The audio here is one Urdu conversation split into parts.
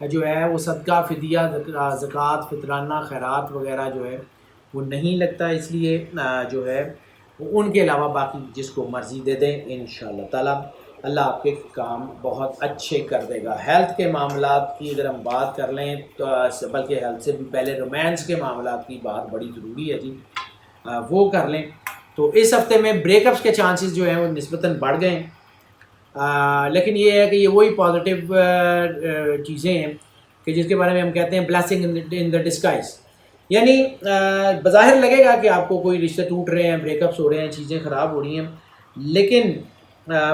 جو ہے وہ صدقہ فدیہ زکوٰۃ فطرانہ خیرات وغیرہ جو ہے وہ نہیں لگتا، اس لیے جو ہے وہ ان کے علاوہ باقی جس کو مرضی دے دیں انشاءاللہ تعالیٰ اللہ آپ کے کام بہت اچھے کر دے گا۔ ہیلتھ کے معاملات کی اگر ہم بات کر لیں تو بلکہ ہیلتھ سے بھی پہلے رومانس کے معاملات کی بات بڑی ضروری ہے جی، وہ کر لیں تو اس ہفتے میں بریک اپس کے چانسز جو ہیں وہ نسبتاً بڑھ گئے ہیں، لیکن یہ ہے کہ یہ وہی پازیٹیو چیزیں ہیں کہ جس کے بارے میں ہم کہتے ہیں بلیسنگ ان دا ڈسکائز، یعنی بظاہر لگے گا کہ آپ کو کوئی رشتے ٹوٹ رہے ہیں، بریک اپس ہو رہے ہیں، چیزیں خراب ہو رہی ہیں، لیکن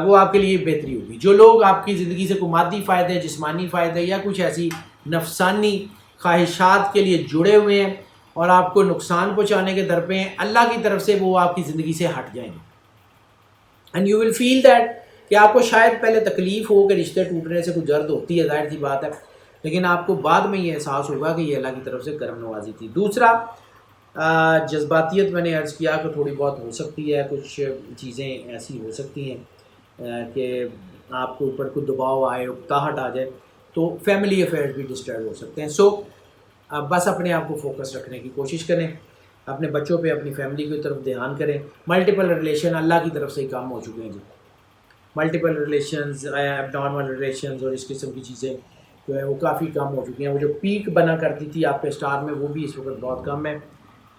وہ آپ کے لیے بہتری ہوگی۔ جو لوگ آپ کی زندگی سے کوئی مادی فائدے، جسمانی فائدے یا کچھ ایسی نفسانی خواہشات کے لیے جڑے ہوئے ہیں اور آپ کو نقصان پہنچانے کے در پہ ہیں، اللہ کی طرف سے وہ آپ کی زندگی سے ہٹ جائیں گے، and you will feel that کہ آپ کو شاید پہلے تکلیف ہو کہ رشتے ٹوٹنے سے کوئی درد ہوتی ہے، ظاہر سی بات ہے، لیکن آپ کو بعد میں یہ احساس ہوگا کہ یہ اللہ کی طرف سے کرم نوازی تھی۔ دوسرا جذباتیت میں نے عرض کیا کہ تھوڑی بہت ہو سکتی ہے، کچھ چیزیں ایسی ہو سکتی ہیں کہ آپ کے اوپر کوئی دباؤ آئے، اکتاہٹ آ جائے، تو فیملی افیئرز بھی ڈسٹرب ہو سکتے ہیں۔ سو بس اپنے آپ کو فوکس رکھنے کی کوشش کریں، اپنے بچوں پہ، اپنی فیملی کی طرف دھیان کریں۔ ملٹیپل ریلیشن اللہ کی طرف سے ہی کام ہو چکے ہیں جی، ملٹیپل ریلیشنز، ایب نارمل ریلیشنز اور اس قسم کی چیزیں جو ہیں وہ کافی کم ہو چکی ہیں۔ وہ جو پیک بنا کرتی تھی آپ کے اسٹار میں وہ بھی اس وقت بہت کم ہے۔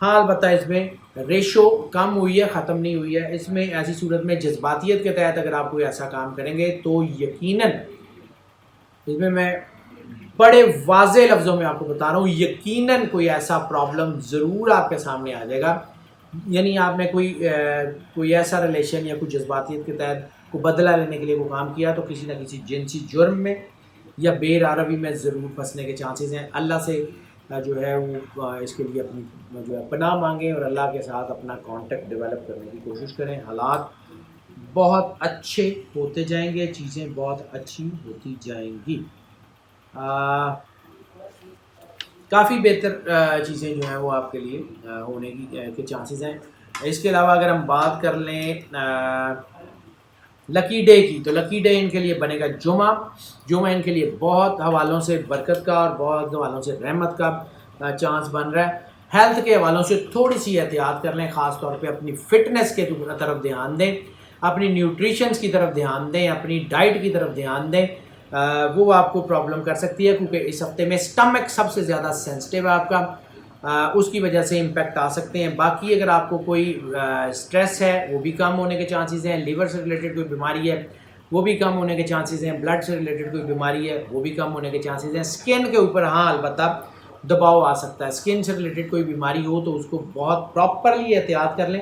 ہاں البتہ اس میں ریشو کم ہوئی ہے، ختم نہیں ہوئی ہے۔ اس میں ایسی صورت میں جذباتیت کے تحت اگر آپ کوئی ایسا کام کریں گے تو یقیناً، اس میں بڑے واضح لفظوں میں آپ کو بتا رہا ہوں، یقیناً کوئی ایسا پرابلم ضرور آپ کے سامنے آ جائے گا، یعنی آپ نے کوئی ایسا ریلیشن یا کوئی جذباتیت کے تحت کو بدلہ لینے کے لیے وہ کام کیا تو کسی نہ کسی جنسی جرم میں یا بے راروی میں ضرور پھنسنے کے چانسز ہیں۔ اللہ سے جو ہے وہ اس کے لیے اپنی جو ہے پناہ مانگیں اور اللہ کے ساتھ اپنا کانٹیکٹ ڈیولپ کرنے کی کوشش کریں۔ حالات بہت اچھے ہوتے جائیں گے، چیزیں بہت اچھی ہوتی جائیں گی، کافی بہتر چیزیں جو ہیں وہ آپ کے لیے ہونے کے چانسز ہیں۔ اس کے علاوہ اگر ہم بات کر لیں لکی ڈے کی، تو لکی ڈے ان کے لیے بنے گا جمعہ ان کے لیے بہت حوالوں سے برکت کا اور بہت حوالوں سے رحمت کا چانس بن رہا ہے۔ ہیلتھ کے حوالوں سے تھوڑی سی احتیاط کر لیں، خاص طور پہ اپنی فٹنس کے طرف دھیان دیں، اپنی نیوٹریشنس کی طرف دھیان دیں، اپنی ڈائٹ کی طرف دھیان دیں، وہ آپ کو پرابلم کر سکتی ہے کیونکہ اس ہفتے میں سٹمک سب سے زیادہ سینسٹیو ہے آپ کا، اس کی وجہ سے امپیکٹ آ سکتے ہیں۔ باقی اگر آپ کو کوئی سٹریس ہے وہ بھی کم ہونے کے چانسز ہیں، لیور سے ریلیٹڈ کوئی بیماری ہے وہ بھی کم ہونے کے چانسز ہیں، بلڈ سے ریلیٹڈ کوئی بیماری ہے وہ بھی کم ہونے کے چانسز ہیں۔ سکن کے اوپر ہاں البتہ دباؤ آ سکتا ہے، سکن سے ریلیٹڈ کوئی بیماری ہو تو اس کو بہت پراپرلی احتیاط کر لیں،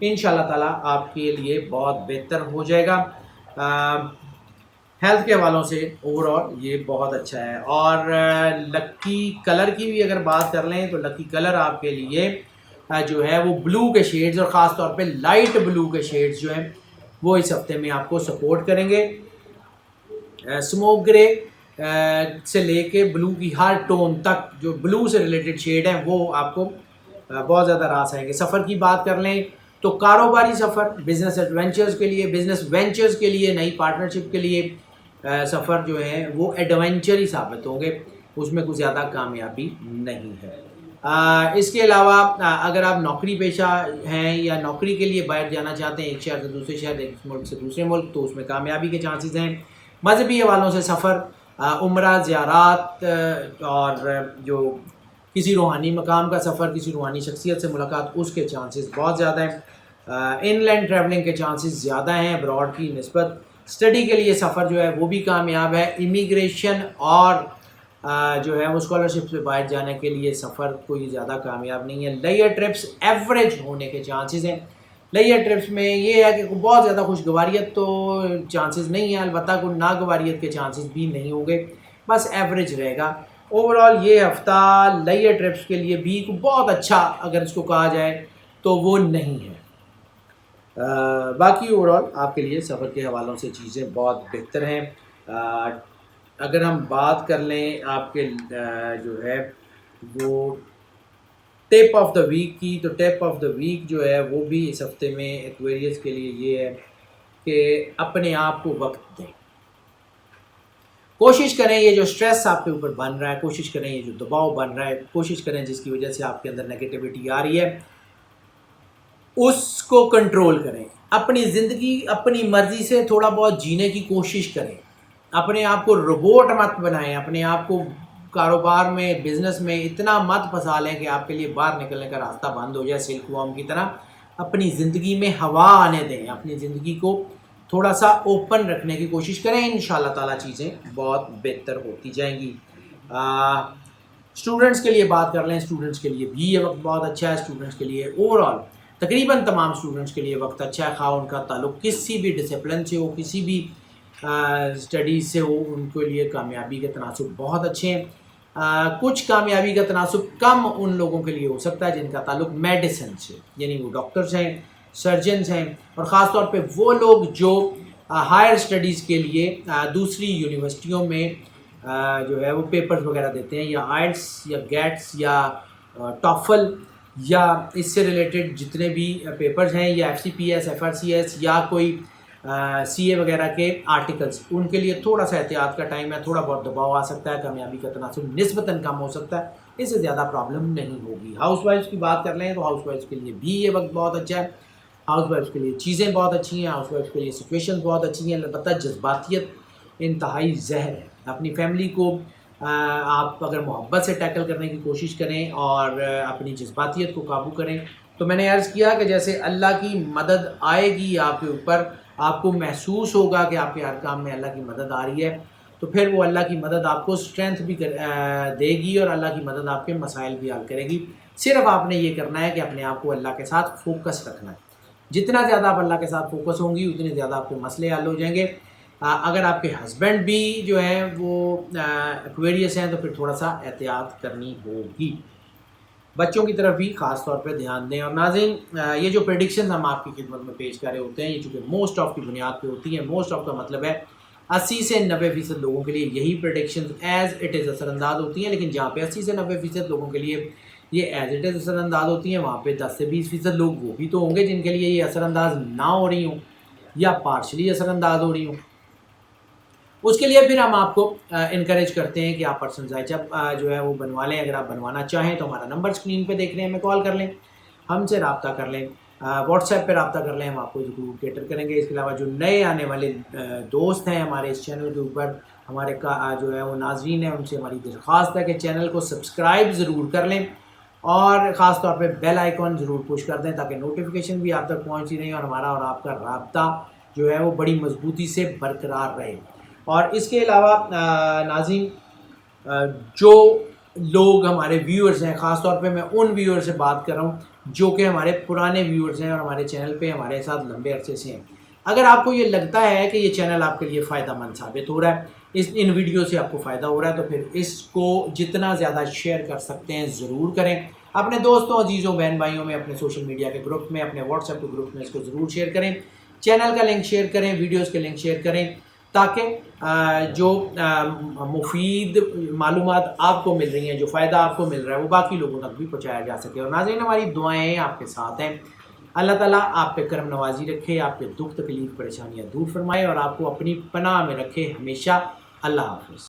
انشاءاللہ تعالیٰ آپ کے لیے بہت بہتر ہو جائے گا۔ ہیلتھ کے حوالوں سے اوور آل یہ بہت اچھا ہے۔ اور لکی کلر کی بھی اگر بات کر لیں تو لکی کلر آپ کے لیے جو ہے وہ بلو کے شیڈز اور خاص طور پہ لائٹ بلو کے شیڈز جو ہیں وہ اس ہفتے میں آپ کو سپورٹ کریں گے۔ اسموک گرے سے لے کے بلو کی ہر ٹون تک جو بلو سے ریلیٹڈ شیڈ ہیں وہ آپ کو بہت زیادہ راس آئیں گے۔ سفر کی بات کر لیں تو کاروباری سفر، بزنس ایڈونچرز کے لیے، بزنس وینچرز کے لیے، نئی پارٹنرشپ کے لیے سفر جو ہیں وہ ایڈونچر ہی ثابت ہوں گے، اس میں کوئی زیادہ کامیابی نہیں ہے۔ اس کے علاوہ اگر آپ نوکری پیشہ ہیں یا نوکری کے لیے باہر جانا چاہتے ہیں، ایک شہر سے دوسرے شہر، ایک ملک سے دوسرے ملک، تو اس میں کامیابی کے چانسز ہیں۔ مذہبی حوالوں سے سفر، عمرہ، زیارات اور جو کسی روحانی مقام کا سفر، کسی روحانی شخصیت سے ملاقات، اس کے چانسز بہت زیادہ ہیں۔ ان لینڈ ٹریولنگ کے چانسز زیادہ ہیں ابراڈ کی نسبت۔ اسٹڈی کے لیے سفر جو ہے وہ بھی کامیاب ہے۔ امیگریشن اور جو ہے وہ اسکالرشپ سے باہر جانے کے لیے سفر کوئی زیادہ کامیاب نہیں ہے۔ لیئر ٹرپس ایوریج ہونے کے چانسز ہیں۔ لیئر ٹرپس میں یہ ہے کہ بہت زیادہ خوشگواریت تو چانسز نہیں ہے، البتہ کوئی ناگواریت کے چانسز بھی نہیں ہوں گے، بس ایوریج رہے گا۔ اوور آل یہ ہفتہ لیئر ٹرپس کے لیے بھی بہت اچھا اگر اس کو کہا جائے تو وہ نہیں ہے۔ باقی اوور آل آپ کے لیے سفر کے حوالوں سے چیزیں بہت بہتر ہیں۔ اگر ہم بات کر لیں آپ کے جو ہے وہ ٹپ آف دا ویک کی، تو ٹپ آف دا ویک جو ہے وہ بھی اس ہفتے میں ایکویریس کے لیے یہ ہے کہ اپنے آپ کو وقت دیں۔ کوشش کریں یہ جو سٹریس آپ کے اوپر بن رہا ہے، کوشش کریں یہ جو دباؤ بن رہا ہے، کوشش کریں جس کی وجہ سے آپ کے اندر نیگیٹیوٹی آ رہی ہے، اس کو کنٹرول کریں. اپنی زندگی اپنی مرضی سے تھوڑا بہت جینے کی کوشش کریں. اپنے آپ کو روبوٹ مت بنائیں، اپنے آپ کو کاروبار میں بزنس میں اتنا مت پھنسا لیں کہ آپ کے لیے باہر نکلنے کا راستہ بند ہو جائے سلک وارم کی طرح. اپنی زندگی میں ہوا آنے دیں، اپنی زندگی کو تھوڑا سا اوپن رکھنے کی کوشش کریں. انشاءاللہ تعالیٰ چیزیں بہت بہتر ہوتی جائیں گی. اسٹوڈنٹس کے لیے بات کر لیں، اسٹوڈنٹس کے لیے بھی یہ وقت بہت اچھا ہے. اسٹوڈنٹس کے لیے اوور آل تقریباً تمام اسٹوڈنٹس کے لیے وقت اچھا ہے، خواہ ان کا تعلق کسی بھی ڈسپلن سے ہو، کسی بھی اسٹڈیز سے ہو، ان کے لیے کامیابی کے تناسب بہت اچھے ہیں. کچھ کامیابی کا تناسب کم ان لوگوں کے لیے ہو سکتا ہے جن کا تعلق میڈیسن سے، یعنی وہ ڈاکٹرز ہیں، سرجنز ہیں، اور خاص طور پہ وہ لوگ جو ہائر اسٹڈیز کے لیے دوسری یونیورسٹیوں میں جو ہے وہ پیپرز وغیرہ دیتے ہیں، یا آئلٹس یا گیٹس یا ٹافل یا اس سے ریلیٹڈ جتنے بھی پیپرز ہیں، یا FCPS FRCS یا کوئی CA وغیرہ کے آرٹیکلز، ان کے لیے تھوڑا سا احتیاط کا ٹائم ہے. تھوڑا بہت دباؤ آ سکتا ہے، کامیابی کا تناسب نسبتاً کم ہو سکتا ہے، اس سے زیادہ پرابلم نہیں ہوگی. ہاؤس وائفس کی بات کر لیں تو ہاؤس وائفس کے لیے بھی یہ وقت بہت اچھا ہے. ہاؤس وائفس کے لیے چیزیں بہت اچھی ہیں، ہاؤس وائفس کے لیے سچویشن بہت اچھی ہیں. البتہ جذباتیت انتہائی زہر ہے. اپنی فیملی کو آپ اگر محبت سے ٹیکل کرنے کی کوشش کریں اور اپنی جذباتیت کو قابو کریں، تو میں نے عرض کیا کہ جیسے اللہ کی مدد آئے گی آپ کے اوپر، آپ کو محسوس ہوگا کہ آپ کے ہر کام میں اللہ کی مدد آ رہی ہے، تو پھر وہ اللہ کی مدد آپ کو اسٹرینتھ بھی دے گی اور اللہ کی مدد آپ کے مسائل بھی حل کرے گی. صرف آپ نے یہ کرنا ہے کہ اپنے آپ کو اللہ کے ساتھ فوکس رکھنا ہے. جتنا زیادہ آپ اللہ کے ساتھ فوکس ہوں گی اتنے زیادہ آپ کے مسئلے حل ہو جائیں گے. اگر آپ کے ہسبینڈ بھی جو ہیں وہ ایکویریس ہیں تو پھر تھوڑا سا احتیاط کرنی ہوگی. بچوں کی طرف بھی خاص طور پہ دھیان دیں. اور ناظرین، یہ جو پریڈکشنز ہم آپ کی خدمت میں پیش کر رہے ہوتے ہیں، یہ چونکہ موسٹ آف کی بنیاد پہ ہوتی ہیں. موسٹ آف کا مطلب ہے 80 سے 90% لوگوں کے لیے یہی پریڈکشنز ایز اٹ از اثر انداز ہوتی ہیں. لیکن جہاں پہ 80 سے 90% لوگوں کے لیے یہ ایز اٹ از اثر انداز ہوتی ہیں، وہاں پہ 10 سے 20% لوگ وہ بھی تو ہوں گے جن کے لیے یہ اثر انداز نہ ہو رہی ہوں یا پارشلی اثر انداز ہو رہی ہوں. اس کے لیے پھر ہم آپ کو انکریج کرتے ہیں کہ آپ پرسنل ذائچہ جو ہے وہ بنوا لیں. اگر آپ بنوانا چاہیں تو ہمارا نمبر اسکرین پہ دیکھ رہے ہیں، ہمیں کال کر لیں، ہم سے رابطہ کر لیں، واٹس ایپ پہ رابطہ کر لیں، ہم آپ کو ضرور کیٹر کریں گے. اس کے علاوہ جو نئے آنے والے دوست ہیں ہمارے اس چینل کے اوپر، ہمارے جو ہے وہ ناظرین ہیں، ان سے ہماری درخواست ہے کہ چینل کو سبسکرائب ضرور کر لیں اور خاص طور پہ بیل آئیکن ضرور پش کر دیں تاکہ نوٹیفیکیشن بھی آپ تک پہنچتی رہیں اور ہمارا اور آپ کا رابطہ جو ہے وہ بڑی مضبوطی سے برقرار رہے. اور اس کے علاوہ ناظرین، جو لوگ ہمارے ویورز ہیں، خاص طور پہ میں ان ویور سے بات کر رہا ہوں جو کہ ہمارے پرانے ویورز ہیں اور ہمارے چینل پہ ہمارے ساتھ لمبے عرصے سے ہیں. اگر آپ کو یہ لگتا ہے کہ یہ چینل آپ کے لیے فائدہ مند ثابت ہو رہا ہے، ان ویڈیو سے آپ کو فائدہ ہو رہا ہے، تو پھر اس کو جتنا زیادہ شیئر کر سکتے ہیں ضرور کریں. اپنے دوستوں، عزیزوں، بہن بھائیوں میں، اپنے سوشل میڈیا کے گروپ میں، اپنے واٹس ایپ کے گروپ میں اس کو ضرور شیئر کریں. چینل کا لنک شیئر کریں، ویڈیوز کے لنک شیئر کریں تاکہ جو مفید معلومات آپ کو مل رہی ہیں، جو فائدہ آپ کو مل رہا ہے، وہ باقی لوگوں تک بھی پہنچایا جا سکے. اور ناظرین، ہماری دعائیں آپ کے ساتھ ہیں. اللہ تعالیٰ آپ پہ کرم نوازی رکھے، آپ کے دکھ تکلیف پریشانیاں دور فرمائے اور آپ کو اپنی پناہ میں رکھے ہمیشہ. اللہ حافظ.